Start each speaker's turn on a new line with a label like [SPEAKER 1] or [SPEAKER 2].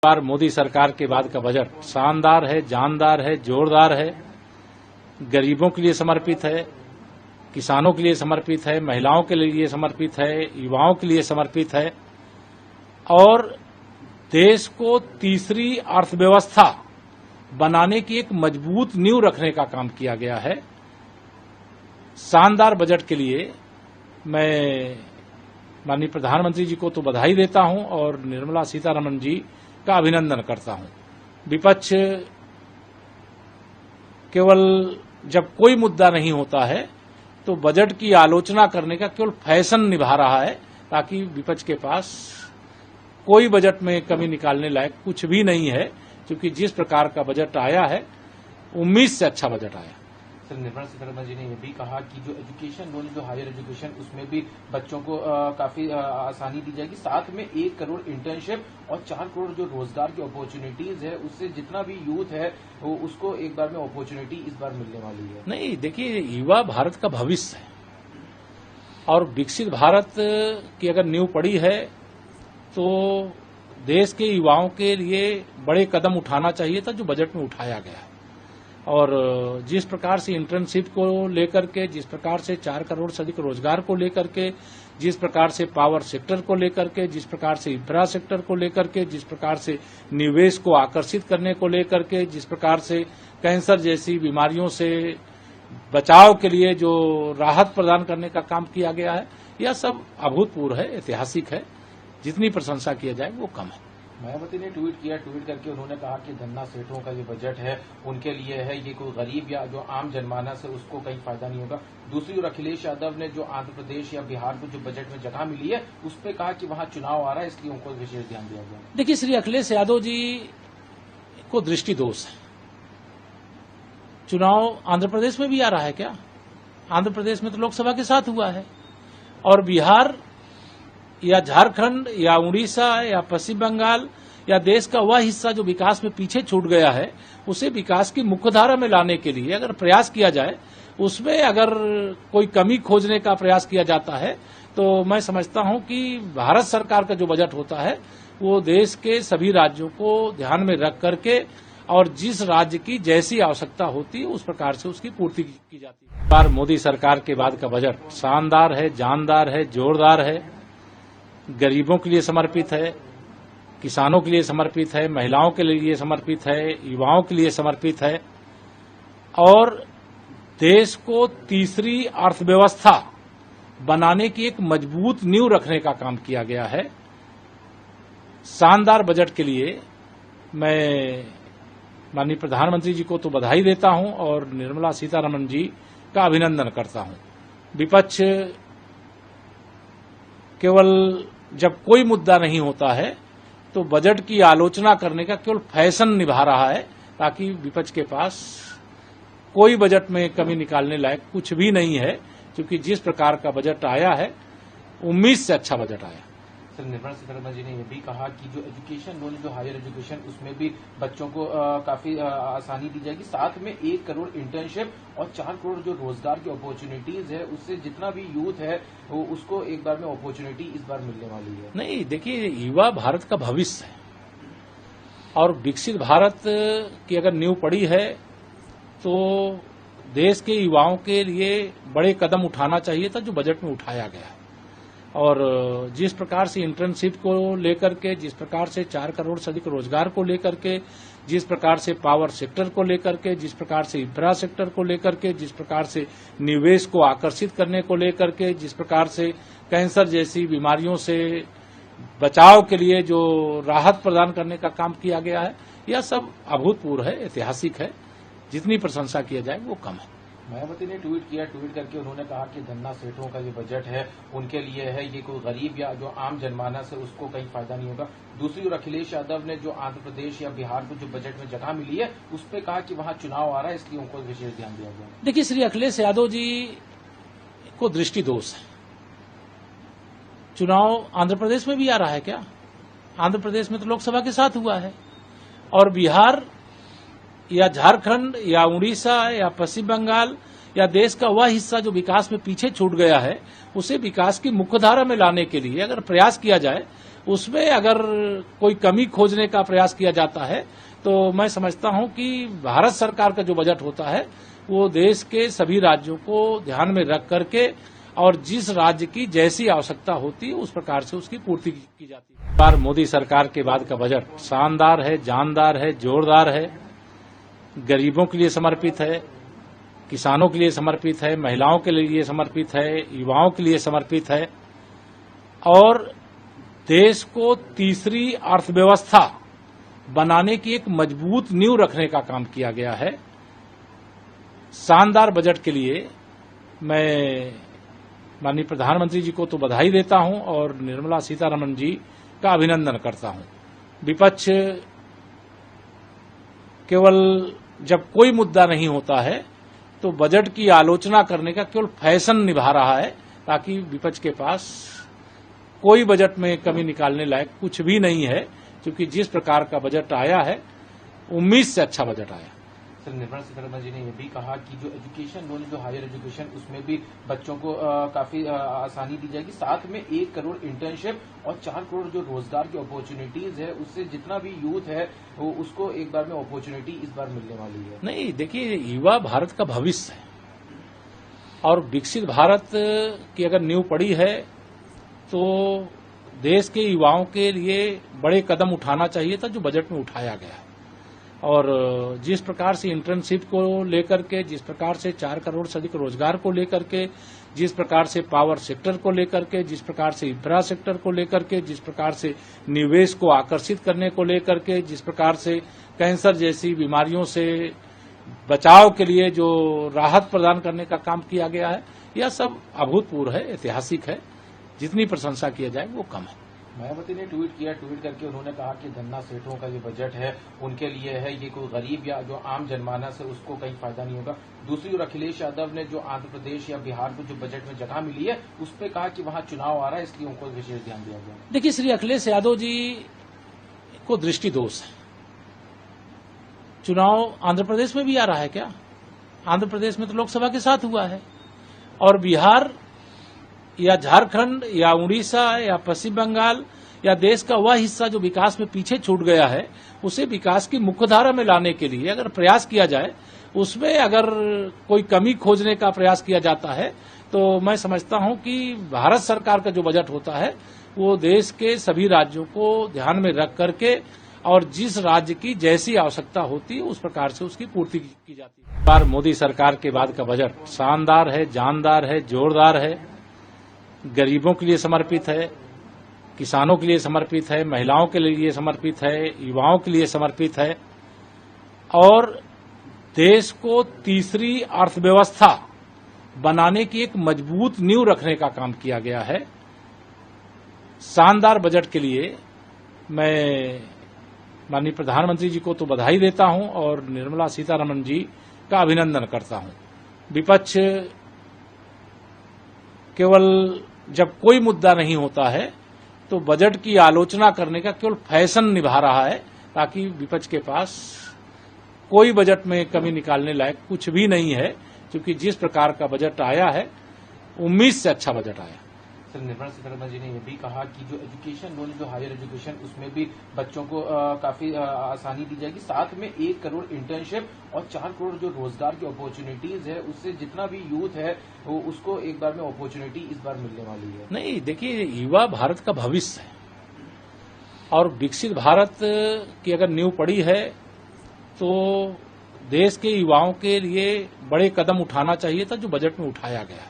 [SPEAKER 1] बार मोदी सरकार के बाद का बजट शानदार है, जानदार है, जोरदार है, गरीबों के लिए समर्पित है, किसानों के लिए समर्पित है, महिलाओं के लिए समर्पित है, युवाओं के लिए समर्पित है और देश को तीसरी अर्थव्यवस्था बनाने की एक मजबूत नींव रखने का काम किया गया है। शानदार बजट के लिए मैं माननीय प्रधानमंत्री जी को तो बधाई देता हूं और निर्मला सीतारमण जी का अभिनंदन करता हूं। विपक्ष केवल जब कोई मुद्दा नहीं होता है तो बजट की आलोचना करने का केवल फैशन निभा रहा है, ताकि विपक्ष के पास कोई बजट में कमी निकालने लायक कुछ भी नहीं है, क्योंकि जिस प्रकार का बजट आया है उम्मीद से अच्छा बजट आया।
[SPEAKER 2] सर, निर्मला सीतारमण जी ने यह भी कहा कि जो एजुकेशन लोन, जो हायर एजुकेशन, उसमें भी बच्चों को काफी आसानी दी जाएगी। साथ में 1 करोड़ इंटर्नशिप और 4 करोड़ जो रोजगार की अपॉर्चुनिटीज है, उससे जितना भी यूथ है वो उसको एक बार में अपॉर्चुनिटी इस बार मिलने वाली है।
[SPEAKER 1] नहीं, देखिए, युवा भारत का भविष्य है और विकसित भारत की अगर नींव पड़ी है तो देश के युवाओं के लिए बड़े कदम उठाना चाहिए था, जो बजट में उठाया गया है। और जिस प्रकार से इंटर्नशिप को लेकर के, जिस प्रकार से 4 करोड़ से अधिक रोजगार को लेकर के, जिस प्रकार से पावर सेक्टर को लेकर के, जिस प्रकार से इंफ्रा सेक्टर को लेकर के, जिस प्रकार से निवेश को आकर्षित करने को लेकर के, जिस प्रकार से कैंसर जैसी बीमारियों से बचाव के लिए जो राहत प्रदान करने का काम किया गया है, यह सब अभूतपूर्व है, ऐतिहासिक है। जितनी प्रशंसा किया जाए वो कम है।
[SPEAKER 2] मायावती ने ट्वीट करके उन्होंने कहा कि धन्ना सेठों का जो बजट है उनके लिए है, ये कोई गरीब या जो आम जनमानस है उसको कहीं फायदा नहीं होगा। दूसरी ओर अखिलेश यादव ने जो आंध्र प्रदेश या बिहार को जो बजट में जगह मिली है उस पर कहा कि वहां चुनाव आ रहा है, इसलिए उनको विशेष ध्यान दिया गया।
[SPEAKER 1] देखिए, श्री अखिलेश यादव जी को दृष्टि दोष है। चुनाव आंध्र प्रदेश में भी आ रहा है क्या? आंध्र प्रदेश में तो लोकसभा के साथ हुआ है और बिहार या झारखंड या उड़ीसा या पश्चिम बंगाल या देश का वह हिस्सा जो विकास में पीछे छूट गया है, उसे विकास की मुख्यधारा में लाने के लिए अगर प्रयास किया जाए, उसमें अगर कोई कमी खोजने का प्रयास किया जाता है, तो मैं समझता हूं कि भारत सरकार का जो बजट होता है वो देश के सभी राज्यों को ध्यान में रख करके और जिस राज्य की जैसी आवश्यकता होती है उस प्रकार से उसकी पूर्ति की जाती है। बार मोदी सरकार के बाद का बजट शानदार है, जानदार है, जोरदार है, गरीबों के लिए समर्पित है, किसानों के लिए समर्पित है, महिलाओं के लिए समर्पित है, युवाओं के लिए समर्पित है और देश को तीसरी अर्थव्यवस्था बनाने की एक मजबूत नींव रखने का काम किया गया है। शानदार बजट के लिए मैं माननीय प्रधानमंत्री जी को तो बधाई देता हूं और निर्मला सीतारमण जी का अभिनंदन करता हूं। विपक्ष केवल जब कोई मुद्दा नहीं होता है तो बजट की आलोचना करने का केवल फैशन निभा रहा है, ताकि विपक्ष के पास कोई बजट में कमी निकालने लायक कुछ भी नहीं है, क्योंकि जिस प्रकार का बजट आया है उम्मीद से अच्छा बजट आया।
[SPEAKER 2] सर, निर्मला सीतारमण जी ने यह भी कहा कि जो एजुकेशन लोन, जो हायर एजुकेशन, उसमें भी बच्चों को काफी आसानी दी जाएगी। साथ में 1 करोड़ इंटर्नशिप और 4 करोड़ जो रोजगार की अपॉर्चुनिटीज है, उससे जितना भी यूथ है वो उसको एक बार में अपॉर्चुनिटी इस बार मिलने वाली है।
[SPEAKER 1] नहीं, देखिए, युवा भारत का भविष्य है और विकसित भारत की अगर नींव पड़ी है तो देश के युवाओं के लिए बड़े कदम उठाना चाहिए था, जो बजट में उठाया गया है। और जिस प्रकार से इंटर्नशिप को लेकर के, जिस प्रकार से 4 करोड़ से अधिक रोजगार को लेकर के, जिस प्रकार से पावर सेक्टर को लेकर के, जिस प्रकार से इंफ्रा सेक्टर को लेकर के, जिस प्रकार से निवेश को आकर्षित करने को लेकर के, जिस प्रकार से कैंसर जैसी बीमारियों से बचाव के लिए जो राहत प्रदान करने का काम किया गया है, यह सब अभूतपूर्व है, ऐतिहासिक है। जितनी प्रशंसा किया जाए वो कम है।
[SPEAKER 2] मायावती ने ट्वीट करके उन्होंने कहा कि धन्ना सेठों का जो बजट है उनके लिए है, ये कोई गरीब या जो आम जनमानस है उसको कहीं फायदा नहीं होगा। दूसरी ओर अखिलेश यादव ने जो आंध्र प्रदेश या बिहार को जो बजट में जगह मिली है उस पर कहा कि वहां चुनाव आ रहा है, इसलिए उनको विशेष ध्यान दिया गया।
[SPEAKER 1] देखिए, श्री अखिलेश यादव जी को दृष्टि दोष है। चुनाव आंध्र प्रदेश में भी आ रहा है क्या? आंध्र प्रदेश में तो लोकसभा के साथ हुआ है और बिहार या झारखंड या उड़ीसा या पश्चिम बंगाल या देश का वह हिस्सा जो विकास में पीछे छूट गया है, उसे विकास की मुख्यधारा में लाने के लिए अगर प्रयास किया जाए, उसमें अगर कोई कमी खोजने का प्रयास किया जाता है तो मैं समझता हूं कि भारत सरकार का जो बजट होता है वो देश के सभी राज्यों को ध्यान में रख करके और जिस राज्य की जैसी आवश्यकता होती है उस प्रकार से उसकी पूर्ति की जाती है। इस बार मोदी सरकार के बाद का बजट शानदार है, जानदार है, जोरदार है, गरीबों के लिए समर्पित है, किसानों के लिए समर्पित है, महिलाओं के लिए समर्पित है, युवाओं के लिए समर्पित है और देश को तीसरी अर्थव्यवस्था बनाने की एक मजबूत नींव रखने का काम किया गया है। शानदार बजट के लिए मैं माननीय प्रधानमंत्री जी को तो बधाई देता हूं और निर्मला सीतारमण जी का अभिनंदन करता हूं। विपक्ष केवल जब कोई मुद्दा नहीं होता है तो बजट की आलोचना करने का केवल फैशन निभा रहा है, ताकि विपक्ष के पास कोई बजट में कमी निकालने लायक कुछ भी नहीं है, क्योंकि जिस प्रकार का बजट आया है उम्मीद से अच्छा बजट आया।
[SPEAKER 2] सर, निर्मला सीतारमण जी ने यह भी कहा कि जो एजुकेशन लोन, जो हायर एजुकेशन, उसमें भी बच्चों को काफी आसानी दी जाएगी। साथ में 1 करोड़ इंटर्नशिप और 4 करोड़ जो रोजगार की अपॉर्चुनिटीज है, उससे जितना भी यूथ है वो उसको एक बार में अपॉर्चुनिटी इस बार मिलने वाली है।
[SPEAKER 1] नहीं, देखिए, युवा भारत का भविष्य है और विकसित भारत की अगर नींव पड़ी है तो देश के युवाओं के लिए बड़े कदम उठाना चाहिए था, जो बजट में उठाया गया। और जिस प्रकार से इंटर्नशिप को लेकर के, जिस प्रकार से 4 करोड़ से अधिक रोजगार को लेकर के, जिस प्रकार से पावर सेक्टर को लेकर के, जिस प्रकार से इंफ्रा सेक्टर को लेकर के, जिस प्रकार से निवेश को आकर्षित करने को लेकर के, जिस प्रकार से कैंसर जैसी बीमारियों से बचाव के लिए जो राहत प्रदान करने का काम किया गया है, यह सब अभूतपूर्व है, ऐतिहासिक है। जितनी प्रशंसा किया जाए वो कम है।
[SPEAKER 2] मायावती ने ट्वीट करके उन्होंने कहा कि धन्ना सेठों का ये बजट है उनके लिए है, ये कोई गरीब या जो आम जनमानस है उसको कहीं फायदा नहीं होगा। दूसरी ओर अखिलेश यादव ने जो आंध्र प्रदेश या बिहार को जो बजट में जगह मिली है उस पर कहा कि वहां चुनाव आ रहा है, इसलिए उनको विशेष ध्यान दिया गया।
[SPEAKER 1] देखिए, श्री अखिलेश यादव जी को दृष्टि दोष है। चुनाव आंध्र प्रदेश में भी आ रहा है क्या? आंध्र प्रदेश में तो लोकसभा के साथ हुआ है और बिहार या झारखंड या उड़ीसा या पश्चिम बंगाल या देश का वह हिस्सा जो विकास में पीछे छूट गया है, उसे विकास की मुख्यधारा में लाने के लिए अगर प्रयास किया जाए, उसमें अगर कोई कमी खोजने का प्रयास किया जाता है तो मैं समझता हूं कि भारत सरकार का जो बजट होता है वो देश के सभी राज्यों को ध्यान में रख करके और जिस राज्य की जैसी आवश्यकता होती है उस प्रकार से उसकी पूर्ति की जाती है। इस बार मोदी सरकार के बाद का बजट शानदार है, जानदार है, जोरदार है, गरीबों के लिए समर्पित है, किसानों के लिए समर्पित है, महिलाओं के लिए समर्पित है, युवाओं के लिए समर्पित है और देश को तीसरी अर्थव्यवस्था बनाने की एक मजबूत नींव रखने का काम किया गया है। शानदार बजट के लिए मैं माननीय प्रधानमंत्री जी को तो बधाई देता हूं और निर्मला सीतारमण जी का अभिनंदन करता हूं। विपक्ष केवल जब कोई मुद्दा नहीं होता है तो बजट की आलोचना करने का केवल फैशन निभा रहा है, ताकि विपक्ष के पास कोई बजट में कमी निकालने लायक कुछ भी नहीं है, क्योंकि जिस प्रकार का बजट आया है उम्मीद से अच्छा बजट आया।
[SPEAKER 2] सर, निर्मला सीतारमण जी ने यह भी कहा कि जो एजुकेशन लोन, जो हायर एजुकेशन, उसमें भी बच्चों को काफी आसानी दी जाएगी। साथ में 1 करोड़ इंटर्नशिप और 4 करोड़ जो रोजगार की अपॉर्चुनिटीज है, उससे जितना भी यूथ है वो उसको एक बार में अपॉर्चुनिटी इस बार मिलने वाली है।
[SPEAKER 1] नहीं, देखिए, युवा भारत का भविष्य है और विकसित भारत की अगर नींव पड़ी है तो देश के युवाओं के लिए बड़े कदम उठाना चाहिए था, जो बजट में उठाया गया है।